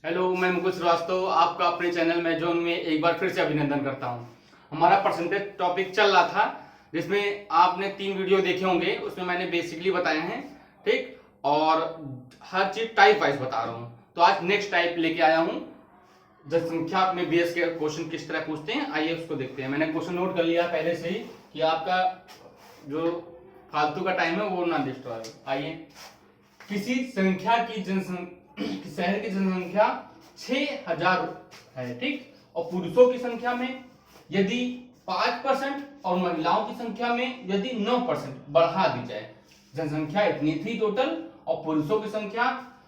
Hello, मैं मुकुल श्रीवास्तव आपका अपने चैनल में जोन में एक बार फिर से अभिनंदन करता हूं। हमारा परसेंटेज टॉपिक चल रहा था जिसमें आपने 3 वीडियो देखे होंगे। उसमें मैंने बेसिकली बताए हैं, ठीक, और हर चीज टाइप वाइज बता रहा हूं। तो आज नेक्स्ट टाइप लेके आया हूं, जनसंख्या में बीएस के क्वेश्चन किस तरह पूछते हैं, आइए उसको देखते हैं। मैंने क्वेश्चन नोट कर लिया पहले से ही कि आपका जो फालतू का टाइम है वो ना डिस्ट्रॉय हो। आइए, किसी संख्या की शहर की जनसंख्या 6000 है, ठीक, और पुरुषों की संख्या में यदि 5% और महिलाओं की संख्या में यदि 9% बढ़ा दी जाए। जनसंख्या इतनी थी टोटल, और पुरुषों की संख्या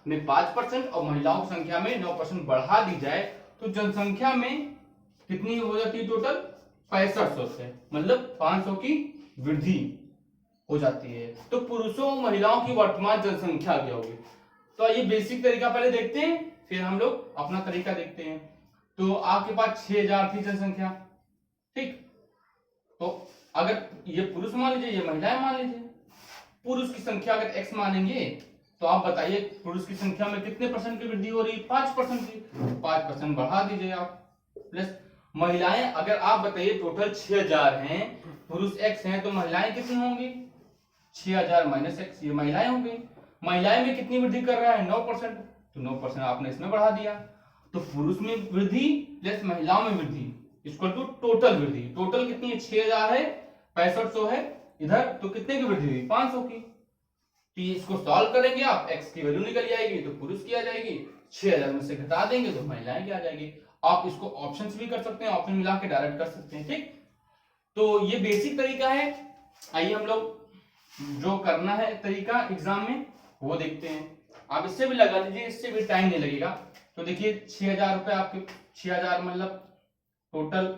में 5% और महिलाओं की संख्या में 9% बढ़ा दी जाए तो जनसंख्या में कितनी हो जाती है टोटल? 6500 से, मतलब 500 की वृद्धि हो जाती है। तो पुरुषों और महिलाओं की वर्तमान जनसंख्या क्या होगी? तो आइए बेसिक तरीका पहले देखते हैं, फिर हम लोग अपना तरीका देखते हैं। तो आपके पास 6000 थी जनसंख्या, ठीक, तो अगर ये पुरुष मान लीजिए, ये महिलाएं मान लीजिए। पुरुष की संख्या अगर x मानेंगे तो आप बताइए पुरुष की संख्या में कितने परसेंट की वृद्धि हो रही है? 5% की। 5% बढ़ा दीजिए आप, प्लस महिलाएं अगर आप बताइए टोटल 6000 हैं, पुरुष x हैं, तो महिलाएं कितनी होंगी? 6000 माइनस x, ये महिलाएं होंगी। महिलाएं में कितनी वृद्धि कर रहा है? 9%, तो 9% आपने इसमें बढ़ा दिया। तो पुरुष में वृद्धि प्लस महिलाओं में वृद्धि इक्वल टू टोटल वृद्धि। टोटल कितनी है? 6000 है, 6500 है इधर, तो कितने की वृद्धि हुई? 500 की। तो इसको सॉल्व करेंगे आप, x की वैल्यू निकल जाएगी तो पुरुष की आ जाएगी, 6000 में से घटा देंगे तो महिलाएं की आ जाएगी। आप इसको ऑप्शन भी कर सकते हैं, ऑप्शन मिला के डायरेक्ट कर सकते हैं, ठीक। तो ये बेसिक तरीका है। आइए हम लोग जो करना है तरीका एग्जाम में वो देखते हैं। आप इससे भी लगा लीजिए, इससे भी टाइम नहीं लगेगा। तो देखिए 6000 रुपए आपके, 6000 मतलब टोटल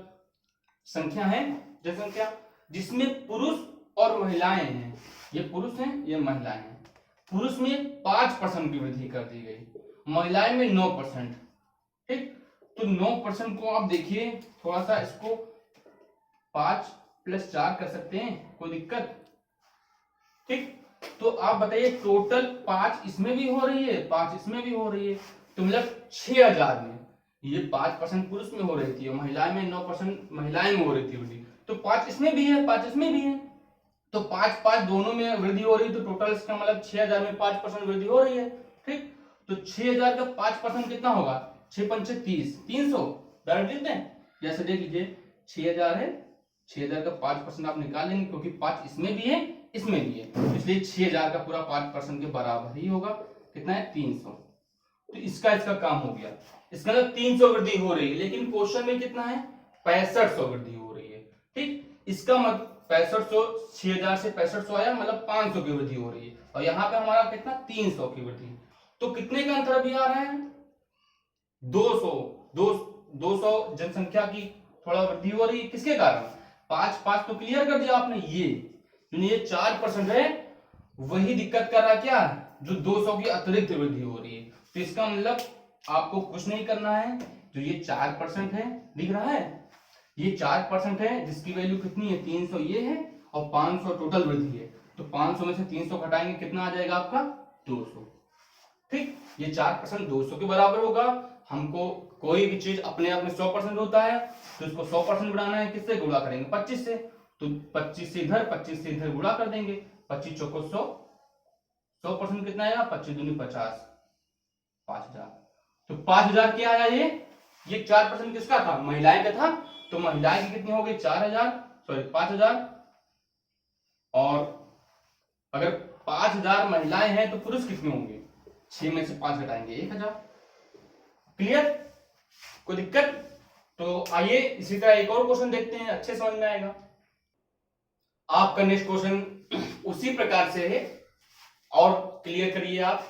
संख्या है, जनसंख्या, जिसमें पुरुष और महिलाएं हैं। ये पुरुष हैं, ये महिलाएं हैं। पुरुष में 5% की वृद्धि कर दी गई, महिलाएं में 9%, ठीक। तो 9% को आप देखिए, थोड़ा सा इसको 5 + 4 कर सकते हैं, कोई दिक्कत? ठीक, तो आप बताइए टोटल 5 इसमें भी हो रही है, 5 इसमें भी हो रही है, तो मतलब 6000 में ये 5% पुरुष में हो रही थी और महिलाएं में 9% महिलाएं में हो रही थी वृद्धि, तो 5 इसमें भी है, 5 इसमें भी है, तो 5 दोनों में वृद्धि हो रही है। तो टोटल इसका मतलब 6000 में 5% वृद्धि हो रही है, ठीक। तो 6000 का 5% कितना होगा? 6 पंचे 30, 300 डायरेक्ट देते हैं। जैसे देख लीजिए 6000 है, 6000 का 5% आप निकाल लेंगे क्योंकि 5 इसमें भी है इसमें भी है, इसलिए 6000 का पूरा 5% के बराबर ही होगा। कितना है? 300। तो इसका काम हो गया। इसका मतलब 300 वृद्धि हो रही है, लेकिन क्वेश्चन में कितना है? 6500 वृद्धि हो रही है, ठीक। इसका मतलब 6500, 6000 से 6500 आया, मतलब 500 की वृद्धि हो रही है, और यहाँ पे हमारा कितना? 300 की वृद्धि। तो कितने का अंतर अभी आ रहा है? 200। 200 जनसंख्या की थोड़ा वृद्धि हो रही है, किसके कारण? 5 तो क्लियर कर दिया आपने। ये 4% है, वही दिक्कत कर रहा है क्या? जो 200 की अतिरिक्त वृद्धि हो रही है। तो इसका मतलब आपको कुछ नहीं करना है, जो ये 4% है, दिख रहा है, ये 4% है, जिसकी वैल्यू कितनी है? 300 ये है, और 500 टोटल वृद्धि है। तो 500 में से 300 घटाएंगे, कितना आ जाएगा आपका? 200, ठीक। ये 4% 200 के बराबर होगा। हमको कोई भी चीज अपने आप में 100% होता है, तो इसको 100% बढ़ाना है, किससे गुणा करेंगे? 25 से। तो 25 से इधर, 25 से इधर गुणा कर देंगे, 25 चौको 100, 100% कितना आएगा? 25 दूनी 50, 5000। तो 5000 क्या आया? ये 4% किसका था? महिलाएं का था। तो महिलाएं की कितनी हो गई? 4000, सॉरी 5000। और अगर 5000 महिलाएं हैं तो पुरुष कितने होंगे? 6 में से 5 घटाएंगे, 1000। क्लियर? कोई दिक्कत? तो आइए इसी तरह एक और क्वेश्चन देखते हैं, अच्छे समझ में आएगा। आपका नेक्स्ट क्वेश्चन उसी प्रकार से है, और क्लियर करिए आप।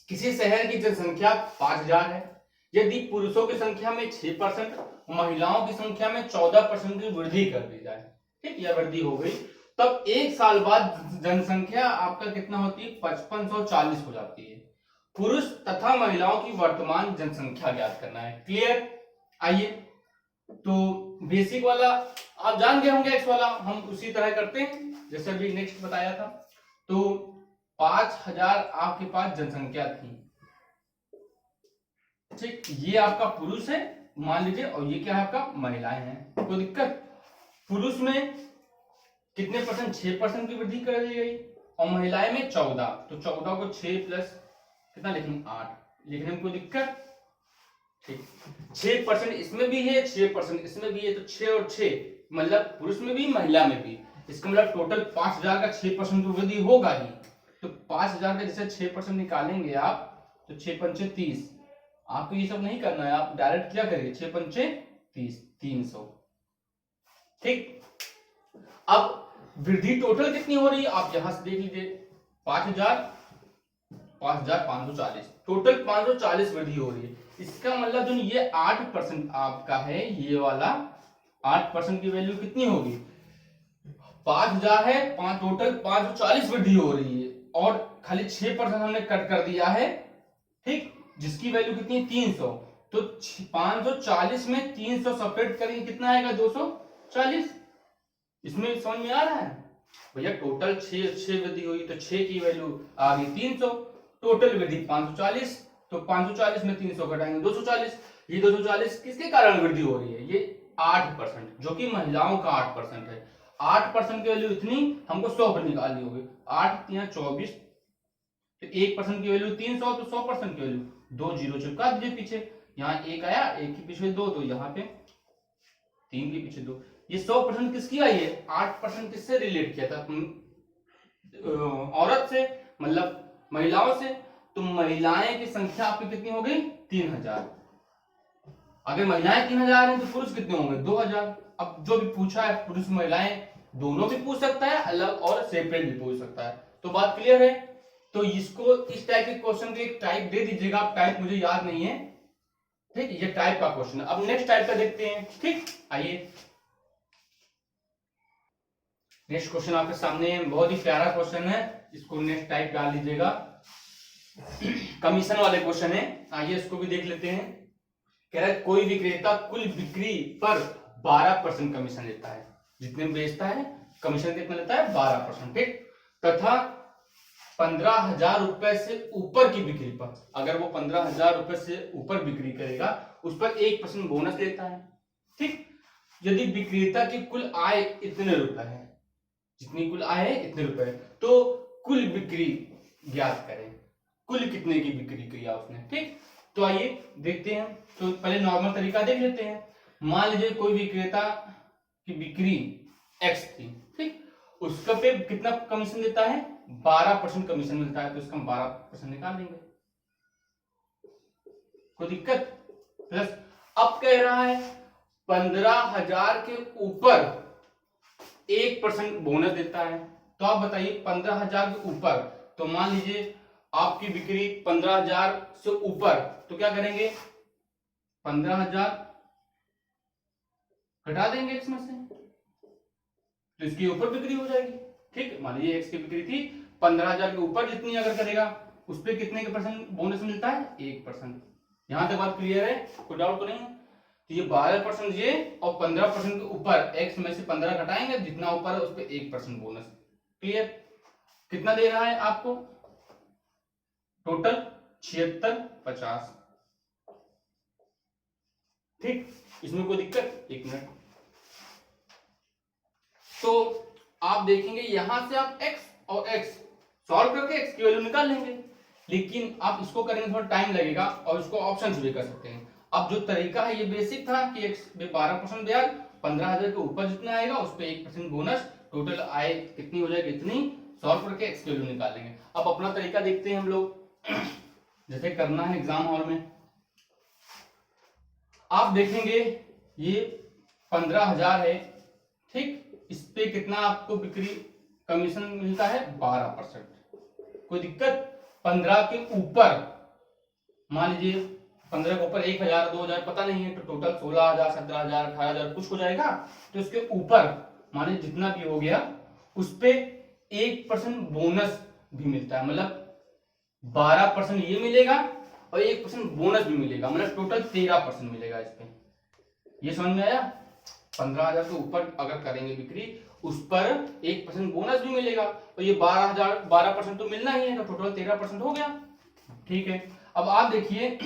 किसी शहर की जनसंख्या 5000 है, यदि पुरुषों की संख्या में 6%, महिलाओं की संख्या में 14% की वृद्धि कर दी जाए, ठीक, यह वृद्धि हो गई, तब 1 साल बाद जनसंख्या आपका कितना होती है? 5540 हो जाती है। पुरुष तथा महिलाओं की वर्तमान जनसंख्या ज्ञात करना है। क्लियर? आइए, तो बेसिक वाला आप जान गए होंगे, एक्स वाला हम उसी तरह करते हैं जैसे अभी नेक्स्ट बताया था। तो 5000 आपके पास जनसंख्या थी, ठीक, ये आपका पुरुष है मान लीजिए, और ये क्या है आपका महिलाएं हैं। कोई दिक्कत? पुरुष में कितने परसेंट? 6% की वृद्धि कर दी गई, और महिलाएं में 14, तो 14 को 6 प्लस कितना लिखेंगे? 8 लिखने में कोई दिक्कत? ठीक, 6% इसमें भी है, 6% इसमें भी है, तो 6 और 6 मतलब पुरुष में भी महिला में भी, इसका मतलब टोटल 5000 का 6% तो वृद्धि होगा ही। तो 5000 का जैसे 6% निकालेंगे आप, तो 6 पंचे 30। आपको ये सब नहीं करना है, आप डायरेक्ट क्या करेंगे? 6 पंचे 30, 300। ठीक, अब वृद्धि टोटल कितनी हो रही है आप यहां से देख लीजिए, 5540, टोटल 540 वृद्धि हो रही है। इसका मतलब जो ये 8% आपका है, ये वाला 8% की वैल्यू कितनी होगी? 5000 है, टोटल 540 वृद्धि हो रही है, और खाली 6% हमने कट कर दिया है। ठीक, जिसकी वैल्यू कितनी है? 300। तो 540 में 300 सेपरेट करेंगे, कितना आएगा? 240। इसमें समझ में आ रहा है भैया? टोटल 6 वृद्धि हुई, तो 6 की वैल्यू आ गई 300, टोटल वृद्धि 540, तो 540 में 300 घटाएंगे 240। ये 240 किसके कारण वृद्धि हो रही है? ये 8%, जो कि महिलाओं का 8% है। 8% की वैल्यू इतनी हमको 100 पर निकालनी होगी। 8 3 24, तो 1% की वैल्यू 300, तो 100% की वैल्यू 2 जीरो चिपका दीजिए पीछे। यहाँ 1 आया, 1 के पीछे 2, तो यहाँ पे 3 के पीछे 2। ये 100% किसकी आई है? 8% किससे रिलेट किया था? औरत से, मतलब महिलाओं से। तो महिलाएं की संख्या आपकी कितनी हो गई? 3000। अगर महिलाएं 3000 हैं तो पुरुष कितने होंगे? 2000। अब जो भी पूछा है, पुरुष महिलाएं दोनों भी पूछ सकता है, अलग और सेपरेट भी पूछ सकता है। तो बात क्लियर है? तो इसको इस टाइप के क्वेश्चन को एक टाइप दे दीजिएगा, आप टाइप मुझे याद नहीं है। ठीक, ये टाइप का क्वेश्चन है। अब नेक्स्ट टाइप का देखते हैं। ठीक, आइए नेक्स्ट क्वेश्चन आपके सामने, बहुत ही प्यारा क्वेश्चन है, इसको नेक्स्ट टाइप डाल लीजिएगा। कमीशन वाले क्वेश्चन है, आइए इसको भी देख लेते हैं। कह रहा है कोई विक्रेता कुल बिक्री पर 12% कमीशन लेता है, जितने में बेचता है कमीशन कितना लेता है? 12%। ठीक, तथा 15,000 रुपए से ऊपर की बिक्री पर, अगर वो 15,000 रुपए से ऊपर बिक्री करेगा, उस पर 1% बोनस लेता है। ठीक, यदि विक्रेता की कुल आय इतने रुपए है, जितनी कुल आय है इतने रुपए, तो कुल बिक्री ज्ञात करें, कुल कितने की बिक्री किया उसने। ठीक, तो आइए देखते हैं। तो पहले नॉर्मल तरीका देख लेते हैं। मान लीजिए कोई विक्रेता की बिक्री x थी, ठीक, उसका पे कितना कमीशन देता है? 12% कमीशन मिलता है, तो इसका हम 12% निकाल देंगे। कोई दिक्कत? प्लस अब कह रहा है 15,000 के ऊपर 1% बोनस देता है। तो आप बताइए 15,000 के ऊपर, तो मान लीजिए आपकी बिक्री 15,000 से ऊपर, तो क्या करेंगे? 15,000 घटा देंगे इसमें से, तो इसके ऊपर बिक्री हो जाएगी। ठीक, मान लीजिए एक्स की बिक्री थी 15,000 के ऊपर, जितनी अगर करेगा उस पर कितने के परसेंट बोनस मिलता है? 1%। यहां तक बात क्लियर है? कोई डाउट तो नहीं है? तो ये 12% ये, और 15% के ऊपर एक्स में से 15 घटाएंगे, जितना ऊपर है उस पर 1% बोनस। क्लियर? कितना दे रहा है आपको? टोटल 7650। ठीक, इसमें कोई दिक्कत? 1 मिनट। तो आप देखेंगे यहां से आप x और x सॉल्व करके x की वैल्यू निकाल लेंगे, लेकिन आप इसको करेंगे थोड़ा टाइम लगेगा, और इसको ऑप्शन से भी कर सकते हैं। अब जो तरीका है ये बेसिक था कि x पे 12% ब्याज, 15,000 के ऊपर जितना आएगा उस पर 1% बोनस, टोटल आय कितनी हो जाएगी? इतनी। सॉल्व करके x की वैल्यू निकाल लेंगे। अब अपना तरीका देखते हैं हम लोग, जैसे करना है एग्जाम हॉल में। आप देखेंगे ये 15,000 है, ठीक, इस पे कितना आपको बिक्री कमीशन मिलता है? 12%। कोई दिक्कत? 15 के ऊपर, मान लीजिए 15 के ऊपर 1,000 2,000 पता नहीं है, तो टोटल 16,000 17,000 18,000 कुछ हो जाएगा। तो इसके ऊपर मान लीजिए जितना भी हो गया, उस पे 1% बोनस भी मिलता है, मतलब 12% ये मिलेगा और 1% बोनस भी मिलेगा, मतलब टोटल 13% मिलेगा इस पे। ये समझ में आया? 15,000 के ऊपर अगर करेंगे बिक्री, उस पर 1% बोनस भी मिलेगा, तो ये 12% तो मिलना ही है, तो टोटल 13% हो गया। ठीक है, अब आप देखिए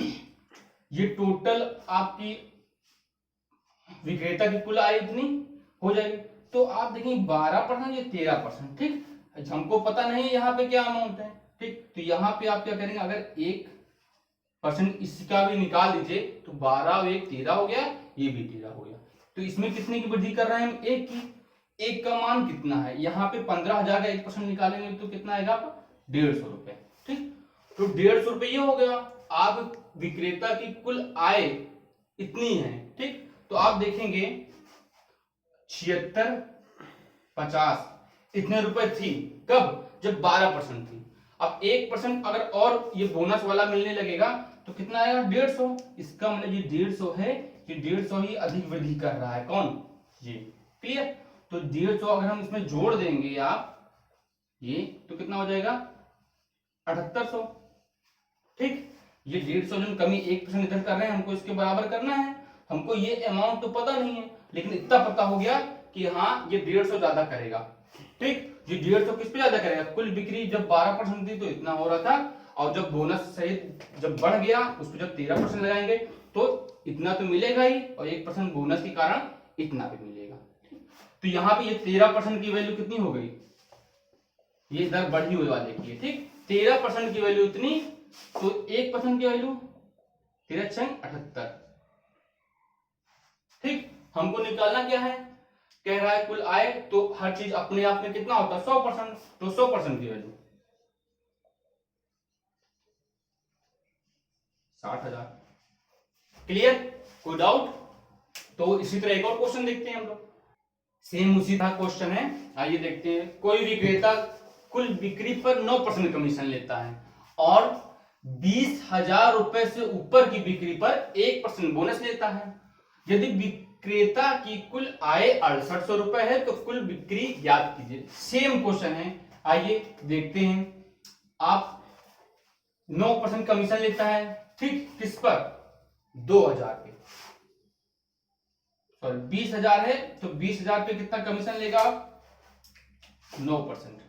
ये टोटल आपकी विक्रेता की कुल आय इतनी हो जाएगी। तो आप देखेंगे 12% या 13%, ठीक। हमको पता नहीं यहाँ पे क्या अमाउंट है, ठीक। तो यहाँ पे आप क्या करेंगे, अगर 1% इसका भी निकाल दीजिए तो 12 और 1 13 हो गया, ये भी 13 हो गया। तो इसमें कितने की वृद्धि कर रहे हैं हम, 1 की। 1 का मान कितना है, यहाँ पे 15,000 का 1% निकालेंगे तो कितना आएगा आपका, 150 रुपए, ठीक। तो 150 रुपए ये हो गया। आप विक्रेता की कुल आय इतनी है, ठीक। तो आप देखेंगे 76, 50 इतने रुपए थी, कब, जब 12% थी। अब 1% अगर और ये बोनस वाला मिलने लगेगा तो कितना आएगा, 150। इसका मतलब ये 150 है, ये 150 ही अधिक वृद्धि कर रहा है, कौन, ये, क्लियर। तो 150 अगर हम इसमें जोड़ देंगे आप ये, तो कितना हो जाएगा, 7800, ठीक। ये 150 जो कमी 1% इधर कर रहे हैं, हमको इसके बराबर करना है। हमको ये अमाउंट तो पता नहीं है, लेकिन इतना पता हो गया कि हाँ ये 150 ज्यादा करेगा, ठीक। ये 150 किस पे ज्यादा करेगा, कुल बिक्री जब 12% थी तो इतना हो रहा था, और जब बोनस सहित जब बढ़ गया उस पर जब 13% लगाएंगे तो इतना तो मिलेगा ही, और 1% बोनस के कारण इतना भी मिलेगा। तो यहाँ पे ये 13% की वैल्यू कितनी हो गई, ये दर बढ़ी हुई वाले की है, ठीक। 13% की वैल्यू इतनी, तो 1% की वैल्यू 13×78, ठीक। हमको निकालना क्या है, कह रहा है कुल आय, तो हर चीज अपने आप में कितना होता है, 100%। तो 100% की वैल्यू 60,000, क्लियर, कोई डाउट। तो इसी तरह एक और क्वेश्चन देखते हैं हम लोग, सेम उसी तरह क्वेश्चन है, आइए देखते हैं। कोई विक्रेता कुल बिक्री पर 9% कमीशन लेता है और 20,000 रुपए से ऊपर की बिक्री पर 1% बोनस लेता है। यदि विक्रेता की कुल आय 6800 रुपए है तो कुल बिक्री ज्ञात कीजिए। सेम क्वेश्चन है, आइए देखते हैं। आप 9% कमीशन लेता है, ठीक, किस पर, 2000 पे, सॉरी 20,000 है तो 20,000 पे कितना कमीशन लेगा, 9%।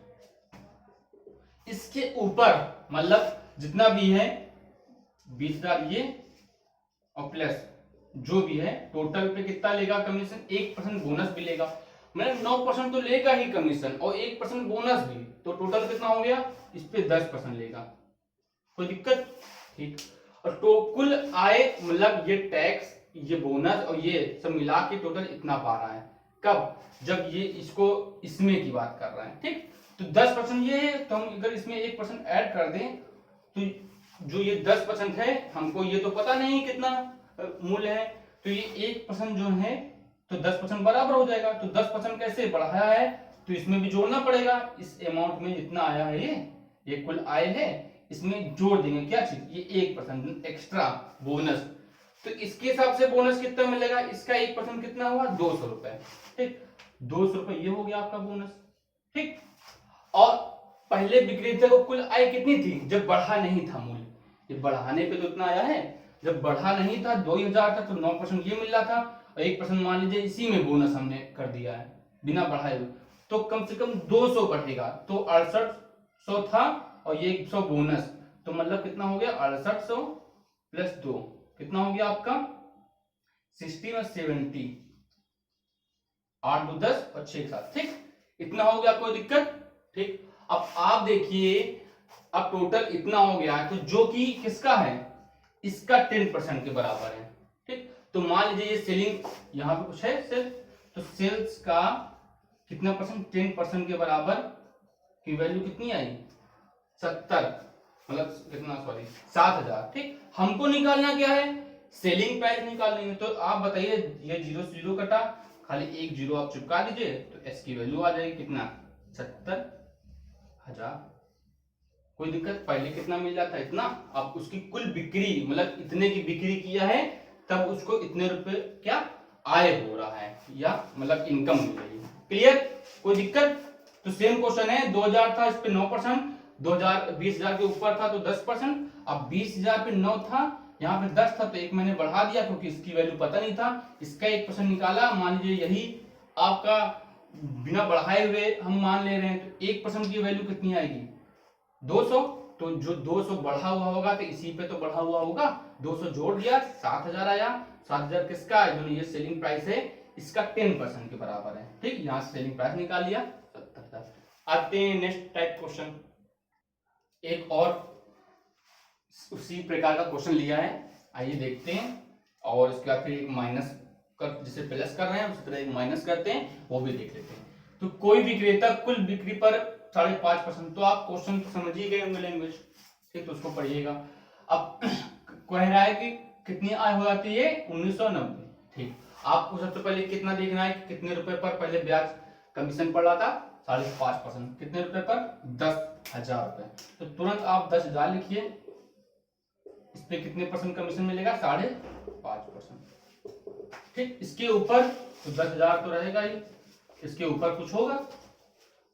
इसके ऊपर मतलब जितना भी है 20,000 ये और प्लस जो भी है टोटल पे कितना लेगा कमीशन, 1% बोनस भी लेगा। मतलब 9% तो लेगा ही कमीशन और 1% बोनस भी, तो टोटल कितना हो गया, इस पे 10% लेगा, कोई दिक्कत, ठीक। और तो कुल आय मतलब ये टैक्स, ये बोनस और ये सब मिला के टोटल इतना पा रहा है, कब, जब ये इसको इसमें की बात कर रहा है, ठीक। तो 10% ये है, तो हम अगर इसमें 1% ऐड कर दें तो जो ये 10% है, हमको ये तो पता नहीं कितना मूल्य है, तो ये 1% जो है तो 10% बराबर हो जाएगा। तो 10% कैसे बढ़ाया है, तो इसमें भी जोड़ना पड़ेगा, इस अमाउंट में जितना आया है ये कुल आय है, इसमें जोड़ देंगे क्या चीज, ये 1% एक्स्ट्रा बोनस। तो इसके हिसाब से बोनस कितना मिलेगा, इसका 1% कितना हुआ, 200 रुपए, ठीक। 200 रुपए ये हो गया आपका बोनस, ठीक। और पहले विक्रेता को कुल आय कितनी थी, जब बढ़ा नहीं था मूल्य, ये बढ़ाने पे तो इतना आया है, जब बढ़ा नहीं था 2000 था तो 9% ये मिल रहा था, और 1% मान लीजिए इसी में बोनस हमने कर दिया है बिना बढ़ाए हुए, तो कम से कम 200 बढ़ेगा। तो 6800 था और ये 100 बोनस, तो मतलब कितना हो गया, 6800 प्लस 2 कितना हो गया आपका 60 और 70, 8 2 10 और 6 7, ठीक, इतना हो गया, कोई दिक्कत, ठीक। अब आप देखिए, अब टोटल इतना हो गया, तो जो कि किसका है, इसका 10% के बराबर है, ठीक। तो मान लीजिए ये सेलिंग यहां पे कुछ है सेल्स, तो सेल्स का कितना परसेंट, 10% के बराबर की वैल्यू कितनी आई, 70, मतलब कितना, सॉरी 7,000, ठीक। हमको निकालना क्या है, सेलिंग प्राइस निकालनी है। तो आप बताइए, ये 0 से 0 कटा, खाली एक 0 आप चिपका दीजिए तो एस की वैल्यू आ जाएगी कितना, 70,000, कोई दिक्कत। पहले कितना मिल जाता है, इतना। अब उसकी कुल बिक्री मतलब इतने की बिक्री किया है, तब उसको इतने रुपए क्या आय हो रहा है, या मतलब इनकम मिल रही है, क्लियर, कोई दिक्कत। तो सेम क्वेश्चन है, 2000 था, इस पे 9%, 20,000 के ऊपर था तो 10%, अब 20,000 पे 9 था, यहाँ पे 10 था तो एक मैंने बढ़ा दिया क्योंकि इसकी वैल्यू पता नहीं था, इसका 1% निकाला। मान लीजिए यही आपका बिना बढ़ाए हुए हम मान ले रहे हैं, तो 1% की वैल्यू कितनी आएगी, 200, तो जो 200 बढ़ा हुआ होगा तो इसी पे तो बढ़ा हुआ होगा, 200 जोड़ दिया 7000 आया। 7000 किसका है, जो ये सेलिंग प्राइस है इसका 10% के बराबर है। ठीक, यहाँ से सेलिंग प्राइस निकाल लिया 70,000। आते हैं नेक्स्ट टाइप क्वेश्चन, एक और उसी प्रकार का क्वेश्चन लिया है, आइए देखते हैं। और इसके बाद फिर एक माइनस कर, जिसे प्लस कर रहे हैं उसी तरह एक माइनस करते हैं, वो भी देख लेते हैं। तो कोई विक्रेता कुल बिक्री पर 5.5%, तो आप क्वेश्चन तो समझ ही गए होंगे लैंग्वेज, ठीक, तो उसको पढ़िएगा। अब कह रहा है कि कितनी आय हो जाती है 1990। ठीक, आपको सबसे पहले कितना देखना है कि कितने रुपए पर पहले ब्याज कमीशन पड़ रहा था, 5.5%। कितने रुपए पर, 10,000 रुपए। तो तुरंत आप 10,000 लिखिए, इस पे कितने परसेंट कमीशन मिलेगा, 5.5%। ठीक, इसके ऊपर तो 10,000 तो रहेगा ही, इसके ऊपर कुछ होगा,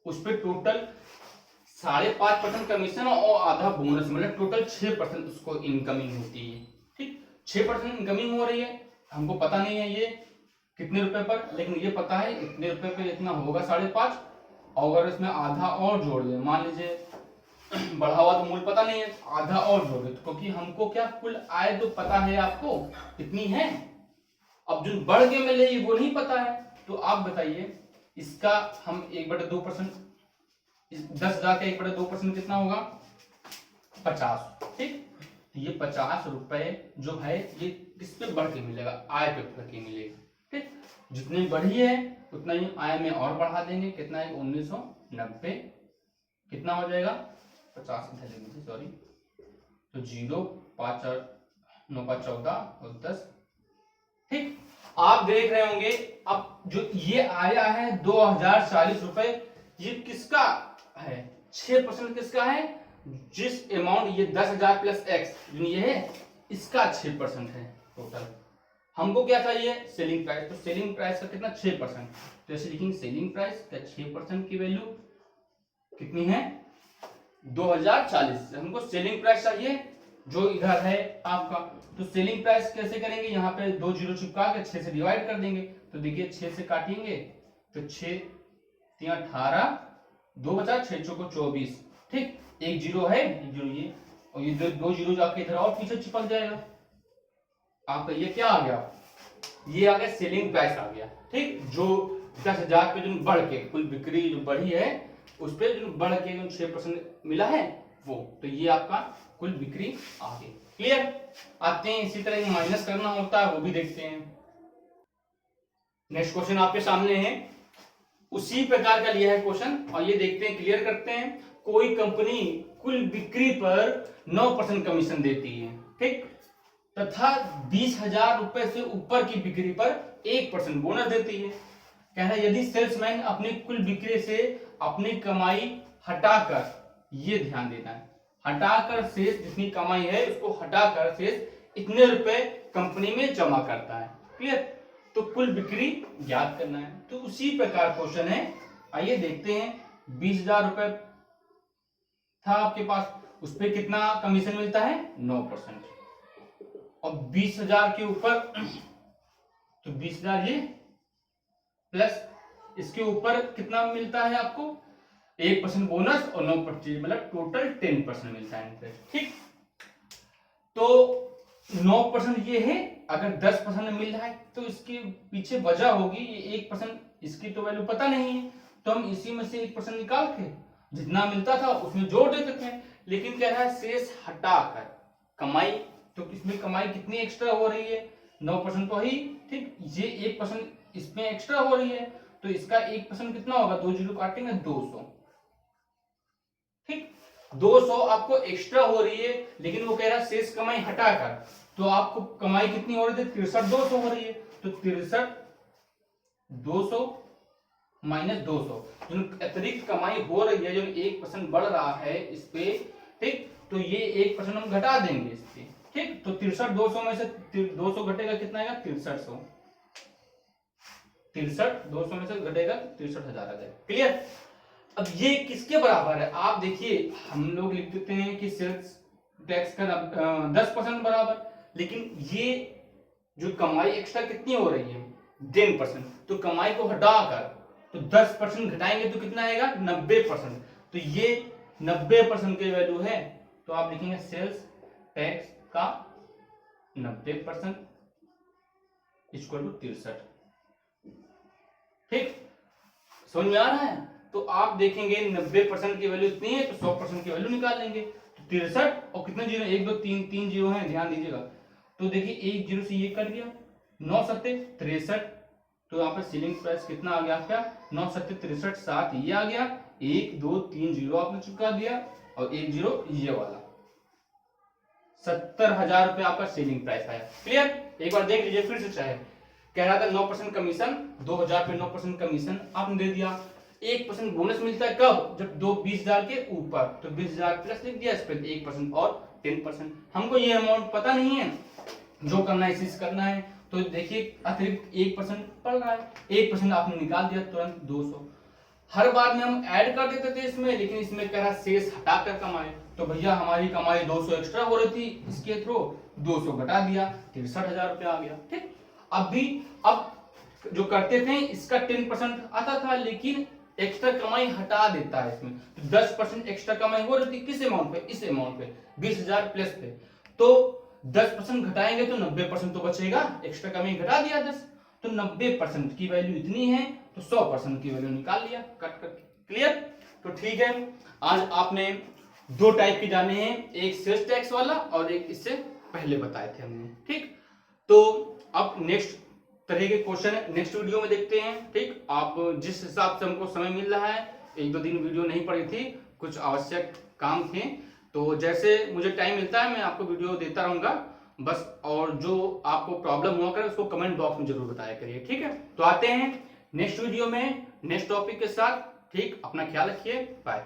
उस पे टोटल 5.5% कमीशन और आधा बोनस, मतलब टोटल 6% उसको इनकमिंग होती है। ठीक, 6% इनकमिंग हो रही है, हमको पता नहीं है ये कितने रुपए पर, लेकिन ये पता है इतने रुपए पे इतना होगा 5.5। और अगर इसमें आधा और जोड़ दें, मान लीजिए बढ़ा हुआ तो मूल्य पता नहीं है, आधा और जोड़ दें, क्योंकि हमको क्या कुल आय तो पता है आपको कितनी है, अब जो बढ़ के मिलेगी वो नहीं पता है। तो आप बताइए इसका हम 1/2%, 10,000 का 1/2% कितना होगा, 50। ठीक, तो ये 50 रुपए जो है ये किस पे बढ़ के मिलेगा, आय पे बढ़ के मिलेगा। ठीक, जितनी बढ़ी है उतना ही आय में और बढ़ा देंगे, कितना है 1990, कितना हो जाएगा 50, सॉरी, तो 0, 5, 9, 5, 14 और 10। ठीक, आप देख रहे होंगे अब जो ये आया है 2040 रुपए, ये किसका है, 6% किसका है, जिस अमाउंट ये 10,000 प्लस एक्स ये है इसका 6% है टोटल। हमको क्या चाहिए, सेलिंग प्राइस, तो सेलिंग प्राइस का कितना 6%, तो ऐसे लिखेंगे सेलिंग प्राइस का 6% की वैल्यू कितनी है 2040। हमको सेलिंग प्राइस चाहिए जो इधर है आपका, तो सेलिंग प्राइस कैसे करेंगे, यहाँ पे 2 जीरो चिपका के 6 से डिवाइड कर देंगे। तो देखिए 6 से काटेंगे तो 6 3 18, 2 बचा, 6 चौको 24। ठीक, एक जीरो है, एक जीरो ये, और ये दो जीरो जाके इधर और पीछे चिपक जाएगा। आपका ये क्या आ गया, ये आ गया सेलिंग प्राइस आ गया। ठीक, जो 10,000 पे जो बढ़ के कुल बिक्री जो बढ़ी है उस पे जो बढ़ के जो 6% मिला है वो, तो ये आपका कुल बिक्री आ गई। क्लियर, आते हैं इसी तरह माइनस करना होता है वो भी देखते हैं। नेक्स्ट क्वेश्चन आपके सामने है, उसी प्रकार का लिया है क्वेश्चन, और ये देखते हैं, क्लियर करते हैं। कोई कंपनी कुल बिक्री पर 9% कमीशन देती है, ठीक, तथा 20,000 रुपए से ऊपर की बिक्री पर 1% बोनस देती है। कह रहा है यदि सेल्समैन अपनी कुल बिक्री से अपनी कमाई हटाकर, ये ध्यान देना है, हटाकर शेष जितनी कमाई है उसको हटाकर शेष इतने रुपए कंपनी में जमा करता है। क्लियर, तो कुल बिक्री ज्ञात करना है। तो उसी प्रकार क्वेश्चन है, आइए देखते हैं। 20,000 रुपए था आपके पास, उस पर कितना कमीशन मिलता है 9%, और 20,000 के ऊपर तो 20,000 ये प्लस इसके ऊपर कितना मिलता है आपको 1% बोनस और 9%, मतलब टोटल 10% मिलता है इंटरेस्ट। ठीक, तो 9% ये है, अगर 10% मिल रहा है तो इसके पीछे वजह होगी, ये 1% इसकी तो वैल्यू पता नहीं है, तो हम इसी में से 1% निकाल के जितना मिलता था उसमें जोड़ देते थे। लेकिन कह रहा है शेष हटाकर कमाई, तो इसमें कमाई कितनी एक्स्ट्रा हो रही है 9% तो ही, ठीक, ये 1% इसमें एक्स्ट्रा हो रही है, तो इसका 1% कितना होगा, 2 जीरो काटेंगे 200। ठीक, 200 आपको एक्स्ट्रा हो रही है, लेकिन वो कह रहा है शेष कमाई हटाकर, तो आपको कमाई कितनी हो रही थी 63,200 हो रही है, तो 63,200 माइनस 200, जो अतिरिक्त कमाई हो रही है, जो 1% बढ़ रहा है इस पे, ठीक, तो ये 1% हम घटा देंगे इस पे। ठीक, तो 63,200 में से 200 घटेगा कितना आएगा 6300, 63,200 में से घटेगा 63,000 आ जाएगा। क्लियर, अब ये किसके बराबर है, आप देखिए हम लोग लिख देते हैं कि सेल्स टैक्स का 10% बराबर, लेकिन ये जो कमाई एक्स्ट्रा कितनी हो रही है 10%, तो कमाई को हटाकर तो 10% घटाएंगे तो कितना आएगा 90%, तो ये 90% की वैल्यू है तो आप लिखेंगे सेल्स टैक्स का 90% इक्वल टू 63। ठीक, समझ में आ रहा है? तो आप देखेंगे 90% की वैल्यू इतनी है तो 100% की वैल्यू निकाल लेंगे। तो 63 और कितने जीरो, 1 2 3 3 जीरो है, ध्यान दीजिएगा। तो देखिए एक जीरो से ये कट गया, 9 सत्ते 63, तो यहाँ पे सीलिंग प्राइस कितना आ गया आपका, 9 सत्ते 63, 7 ये आ गया, 1 2 3 जीरो आपने चुका दिया और 1 जीरो ये वाला, 70,000 रुपए आपका सेलिंग प्राइस आया। क्लियर? एक बार देख लीजिए फिर से। चाहे कह रहा था 9% कमीशन, 2000 पे 9% कमीशन आपने दे दिया। 1% बोनस मिलता है कब, जब 20,000 के ऊपर, तो 20,000 प्लस लिख दिया, इस पर 1% और 10%। हमको ये अमाउंट पता नहीं है, जो करना है इसी से करना है। तो देखिए अतिरिक्त 1% पड़ रहा है, 1% आपने निकाल दिया तुरंत 200। हर बार में हम ऐड कर देते थे इसमें, लेकिन इसमें कह रहा शेष हटाकर कमाए, तो भैया हमारी कमाई 200 एक्स्ट्रा हो रही थी, इसके थ्रू 200 घटा दिया, 63,000 रुपया आ गया। ठीक, अब जो करते थे इसका 10% आता था, लेकिन एक्स्ट्रा कमाई हटा देता है इसमें। तो 10% एक्स्ट्रा कमाई हो रही थी किस अमाउंट पे, इस अमाउंट पे 20,000 प्लस पे, तो 10% घटाएंगे तो 90% तो बचेगा, एक्स्ट्रा कमाई घटा दिया 10, तो 90% की वैल्यू इतनी है, तो 100% की वैल्यू निकाल लिया कट करके। क्लियर? तो ठीक है, आज आपने 2 टाइप की जाने हैं, एक सेल्स टैक्स वाला और एक इससे पहले बताए थे हमने। ठीक, तो अब नेक्स्ट तरह के क्वेश्चन नेक्स्ट वीडियो में देखते हैं। ठीक, आप जिस हिसाब से हमको समय मिल रहा है, 1-2 दिन वीडियो नहीं पड़ी थी, कुछ आवश्यक काम थे, तो जैसे मुझे टाइम मिलता है मैं आपको वीडियो देता रहूंगा बस। और जो आपको प्रॉब्लम हुआ करे उसको कमेंट बॉक्स में जरूर बताया करिए। ठीक है, तो आते हैं नेक्स्ट वीडियो में नेक्स्ट टॉपिक के साथ। ठीक, अपना ख्याल रखिए, बाय।